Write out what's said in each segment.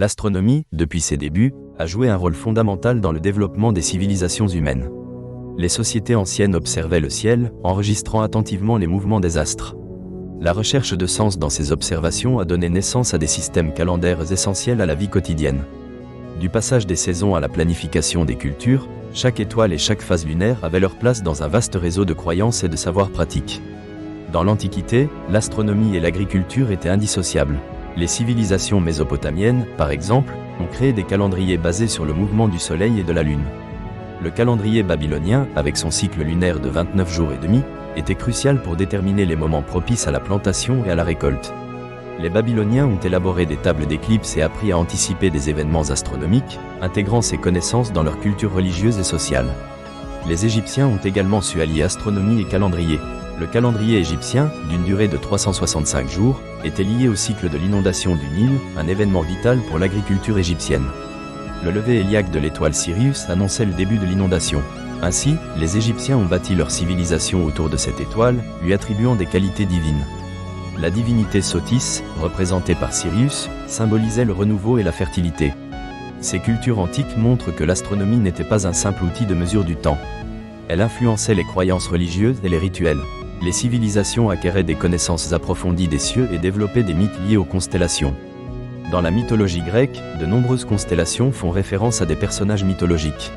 L'astronomie, depuis ses débuts, a joué un rôle fondamental dans le développement des civilisations humaines. Les sociétés anciennes observaient le ciel, enregistrant attentivement les mouvements des astres. La recherche de sens dans ces observations a donné naissance à des systèmes calendaires essentiels à la vie quotidienne. Du passage des saisons à la planification des cultures, chaque étoile et chaque phase lunaire avaient leur place dans un vaste réseau de croyances et de savoirs pratiques. Dans l'Antiquité, l'astronomie et l'agriculture étaient indissociables. Les civilisations mésopotamiennes, par exemple, ont créé des calendriers basés sur le mouvement du Soleil et de la Lune. Le calendrier babylonien, avec son cycle lunaire de 29 jours et demi, était crucial pour déterminer les moments propices à la plantation et à la récolte. Les Babyloniens ont élaboré des tables d'éclipses et appris à anticiper des événements astronomiques, intégrant ces connaissances dans leur culture religieuse et sociale. Les Égyptiens ont également su allier astronomie et calendrier. Le calendrier égyptien, d'une durée de 365 jours, était lié au cycle de l'inondation du Nil, un événement vital pour l'agriculture égyptienne. Le lever héliaque de l'étoile Sirius annonçait le début de l'inondation. Ainsi, les Égyptiens ont bâti leur civilisation autour de cette étoile, lui attribuant des qualités divines. La divinité Sotis, représentée par Sirius, symbolisait le renouveau et la fertilité. Ces cultures antiques montrent que l'astronomie n'était pas un simple outil de mesure du temps. Elle influençait les croyances religieuses et les rituels. Les civilisations acquéraient des connaissances approfondies des cieux et développaient des mythes liés aux constellations. Dans la mythologie grecque, de nombreuses constellations font référence à des personnages mythologiques.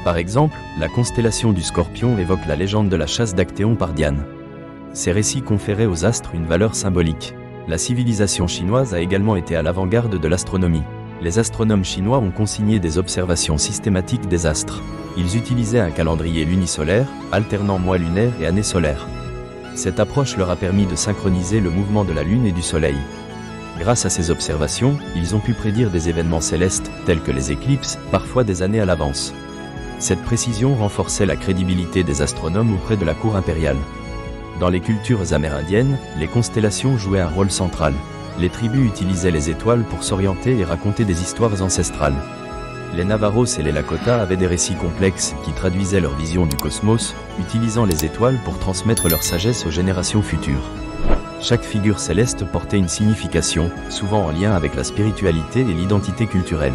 Par exemple, la constellation du Scorpion évoque la légende de la chasse d'Actéon par Diane. Ces récits conféraient aux astres une valeur symbolique. La civilisation chinoise a également été à l'avant-garde de l'astronomie. Les astronomes chinois ont consigné des observations systématiques des astres. Ils utilisaient un calendrier lunisolaire, alternant mois lunaires et années solaires. Cette approche leur a permis de synchroniser le mouvement de la Lune et du Soleil. Grâce à ces observations, ils ont pu prédire des événements célestes, tels que les éclipses, parfois des années à l'avance. Cette précision renforçait la crédibilité des astronomes auprès de la cour impériale. Dans les cultures amérindiennes, les constellations jouaient un rôle central. Les tribus utilisaient les étoiles pour s'orienter et raconter des histoires ancestrales. Les Navaros et les Lakota avaient des récits complexes qui traduisaient leur vision du cosmos, utilisant les étoiles pour transmettre leur sagesse aux générations futures. Chaque figure céleste portait une signification, souvent en lien avec la spiritualité et l'identité culturelle.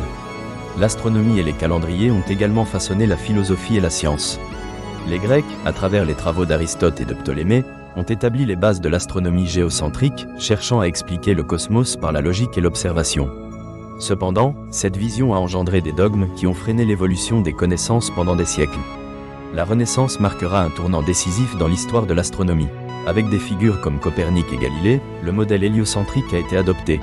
L'astronomie et les calendriers ont également façonné la philosophie et la science. Les Grecs, à travers les travaux d'Aristote et de Ptolémée, ont établi les bases de l'astronomie géocentrique, cherchant à expliquer le cosmos par la logique et l'observation. Cependant, cette vision a engendré des dogmes qui ont freiné l'évolution des connaissances pendant des siècles. La Renaissance marquera un tournant décisif dans l'histoire de l'astronomie. Avec des figures comme Copernic et Galilée, le modèle héliocentrique a été adopté.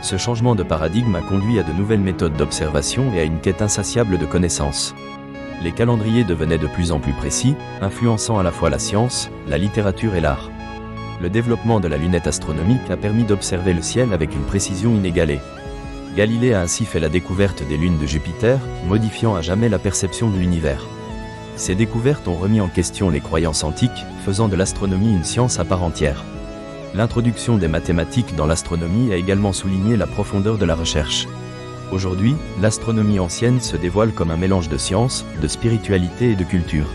Ce changement de paradigme a conduit à de nouvelles méthodes d'observation et à une quête insatiable de connaissances. Les calendriers devenaient de plus en plus précis, influençant à la fois la science, la littérature et l'art. Le développement de la lunette astronomique a permis d'observer le ciel avec une précision inégalée. Galilée a ainsi fait la découverte des lunes de Jupiter, modifiant à jamais la perception de l'univers. Ces découvertes ont remis en question les croyances antiques, faisant de l'astronomie une science à part entière. L'introduction des mathématiques dans l'astronomie a également souligné la profondeur de la recherche. Aujourd'hui, l'astronomie ancienne se dévoile comme un mélange de science, de spiritualité et de culture.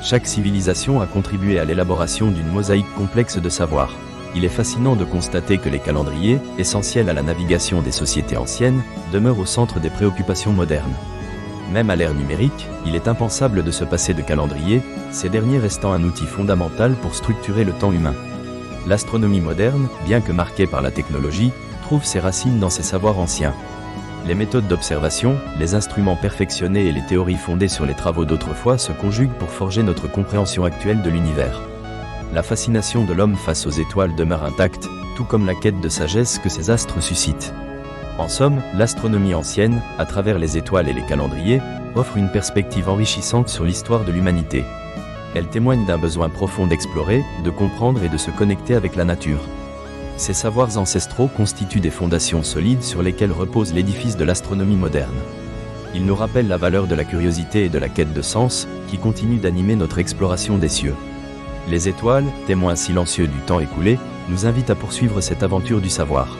Chaque civilisation a contribué à l'élaboration d'une mosaïque complexe de savoir. Il est fascinant de constater que les calendriers, essentiels à la navigation des sociétés anciennes, demeurent au centre des préoccupations modernes. Même à l'ère numérique, il est impensable de se passer de calendriers, ces derniers restant un outil fondamental pour structurer le temps humain. L'astronomie moderne, bien que marquée par la technologie, trouve ses racines dans ses savoirs anciens. Les méthodes d'observation, les instruments perfectionnés et les théories fondées sur les travaux d'autrefois se conjuguent pour forger notre compréhension actuelle de l'univers. La fascination de l'homme face aux étoiles demeure intacte, tout comme la quête de sagesse que ces astres suscitent. En somme, l'astronomie ancienne, à travers les étoiles et les calendriers, offre une perspective enrichissante sur l'histoire de l'humanité. Elle témoigne d'un besoin profond d'explorer, de comprendre et de se connecter avec la nature. Ces savoirs ancestraux constituent des fondations solides sur lesquelles repose l'édifice de l'astronomie moderne. Ils nous rappellent la valeur de la curiosité et de la quête de sens, qui continuent d'animer notre exploration des cieux. Les étoiles, témoins silencieux du temps écoulé, nous invitent à poursuivre cette aventure du savoir.